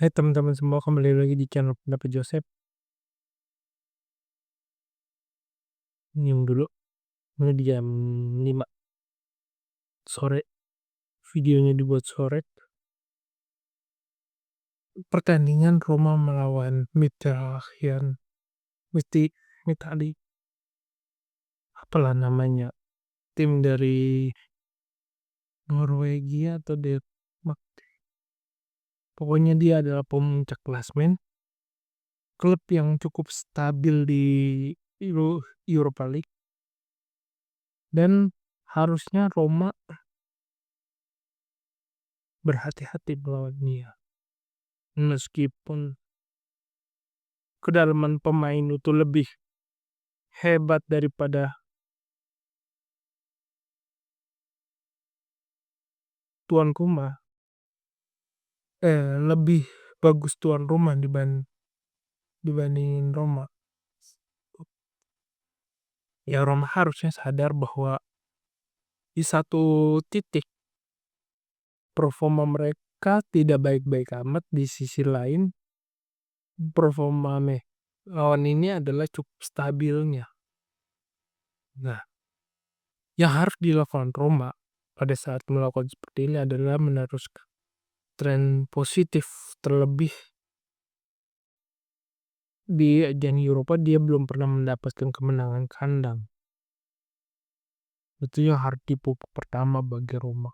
Hai teman-teman semua, kembali lagi di channel Pendapat Joseph. Minum dulu, ini di jam 5 sore. Videonya dibuat sore. Pertandingan Roma melawan Mitali, apalah namanya, tim dari Norwegia atau Denmark. Pokoknya dia adalah pemuncak klasmen, klub yang cukup stabil di Europa League, dan harusnya Roma berhati-hati melawan dia. Meskipun kedalaman pemain itu lebih hebat daripada tuan rumah, lebih bagus tuan rumah dibandingin Roma. Ya Roma harusnya sadar bahwa di satu titik performa mereka tidak baik-baik amat, di sisi lain performa lawan ini adalah cukup stabilnya. Nah, yang harus dilakukan Roma pada saat melakukan seperti ini adalah meneruskan tren positif, terlebih di ajang Eropa dia belum pernah mendapatkan kemenangan kandang. Itu yang harus dipupuk pertama bagi Roma.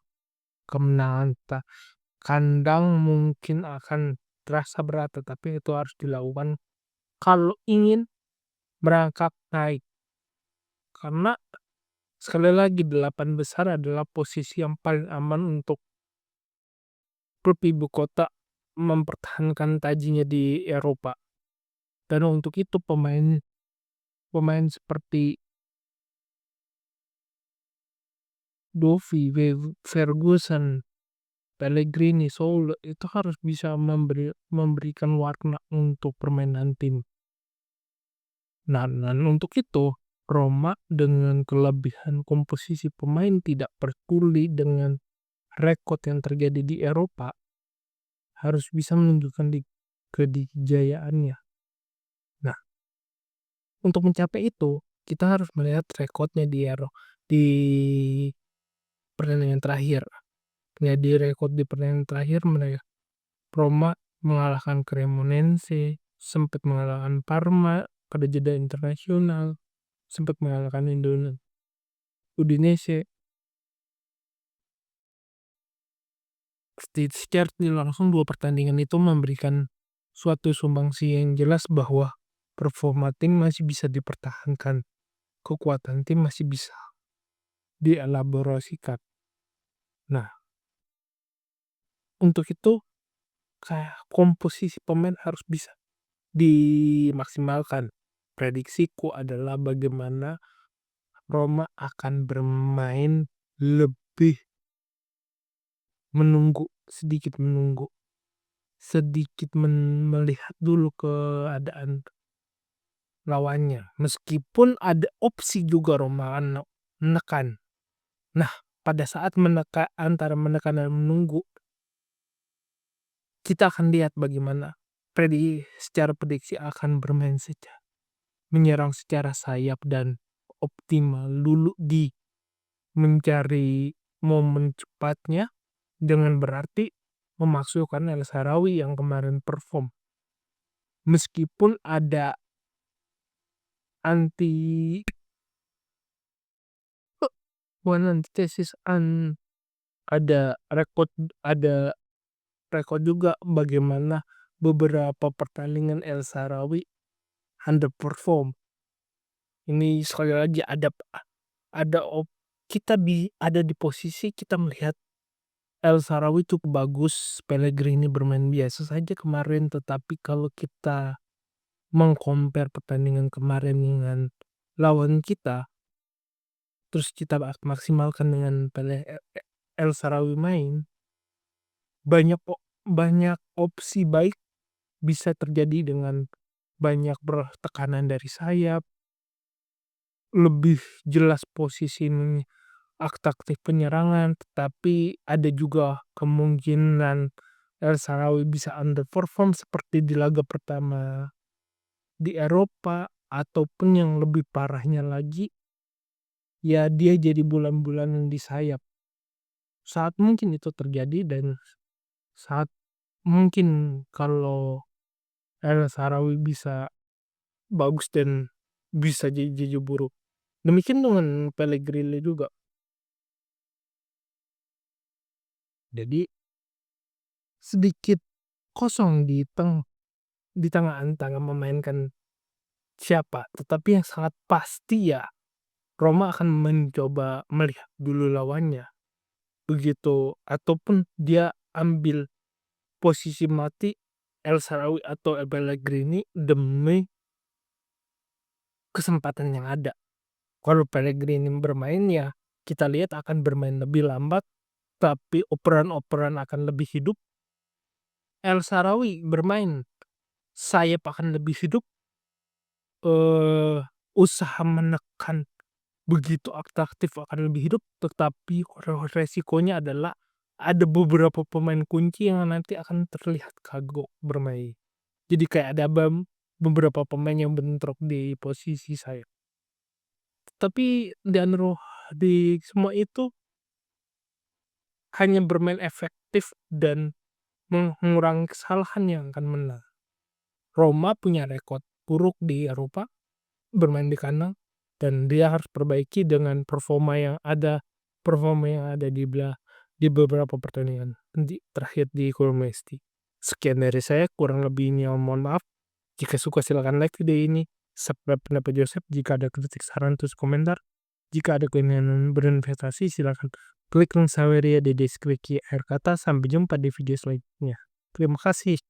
Kemenangan kandang mungkin akan terasa berat, tetapi itu harus dilakukan kalau ingin merangkak naik. Karena sekali lagi 8 besar adalah posisi yang paling aman untuk klub ibu kota mempertahankan tajinya di Eropa. Dan untuk itu pemain seperti Dovi, Ferguson, Pellegrini, Soul itu harus bisa memberikan warna untuk permainan tim. Nah, untuk itu Roma dengan kelebihan komposisi pemain tidak peduli dengan rekod yang terjadi di Eropa harus bisa menunjukkan kejayaannya. Nah, untuk mencapai itu kita harus melihat rekodnya di pertandingan terakhir. Jadi rekod di pertandingan terakhir mereka Roma mengalahkan Cremonese, sempat mengalahkan Parma pada jeda internasional, sempat mengalahkan Udinese. Secara tidak langsung dua pertandingan itu memberikan suatu sumbangsi yang jelas bahwa performa tim masih bisa dipertahankan, kekuatan tim masih bisa dielaborasikan. Nah, untuk itu kayak komposisi pemain harus bisa dimaksimalkan. Prediksiku adalah bagaimana Roma akan bermain lebih sedikit melihat dulu keadaan lawannya. Meskipun ada opsi juga Roma menekan. Nah, pada saat antara menekan dan menunggu, kita akan lihat bagaimana secara prediksi akan bermain menyerang secara sayap dan optimal dulu di mencari momen cepatnya, dengan berarti memasukkan El Shaarawy yang kemarin perform. Meskipun ada antitesis, ada rekod juga bagaimana beberapa pertandingan El Shaarawy underperform. Ini sekali lagi ada kita ada di posisi kita melihat El Shaarawy cukup bagus, Pellegrini bermain biasa saja kemarin, tetapi kalau kita mengcompare pertandingan kemarin dengan lawan kita, terus kita maksimalkan dengan El Shaarawy main, banyak opsi baik bisa terjadi dengan banyak bertekanan dari sayap, lebih jelas posisi aktif penyerangan, tetapi ada juga kemungkinan El Shaarawy bisa underperform seperti di laga pertama di Eropa, ataupun yang lebih parahnya lagi, ya dia jadi bulan-bulanan di sayap. Saat mungkin itu terjadi dan saat mungkin kalau El Shaarawy bisa bagus dan bisa jadi buruk. Demikian dengan Pellegrini juga. Jadi sedikit kosong di tengah antara memainkan siapa, tetapi yang sangat pasti ya Roma akan mencoba melihat dulu lawannya, begitu ataupun dia ambil posisi mati El Shaarawy atau Pellegrini demi kesempatan yang ada. Kalau Pellegrini bermain ya kita lihat akan bermain lebih lambat, tapi operan-operan akan lebih hidup. El Shaarawy bermain, sayap akan lebih hidup, usaha menekan begitu atraktif akan lebih hidup, tetapi resikonya adalah ada beberapa pemain kunci yang nanti akan terlihat kagok bermain. Jadi kayak ada beberapa pemain yang bentrok di posisi sayap. Tapi di semua itu hanya bermain efektif dan mengurangi kesalahan yang akan menang. Roma punya rekod buruk di Eropa bermain di kandang dan dia harus perbaiki dengan performa yang ada di beberapa pertandingan terakhir di Cremonese. Sekian dari saya, kurang lebihnya mohon maaf. Jika suka silakan like video ini, subscribe pendapat Joseph. Jika ada kritik, saran, terus komentar. Jika ada keinginan berinvestasi, silakan klik link Saweria di deskripsi akhir kata. Sampai jumpa di video selanjutnya. Terima kasih.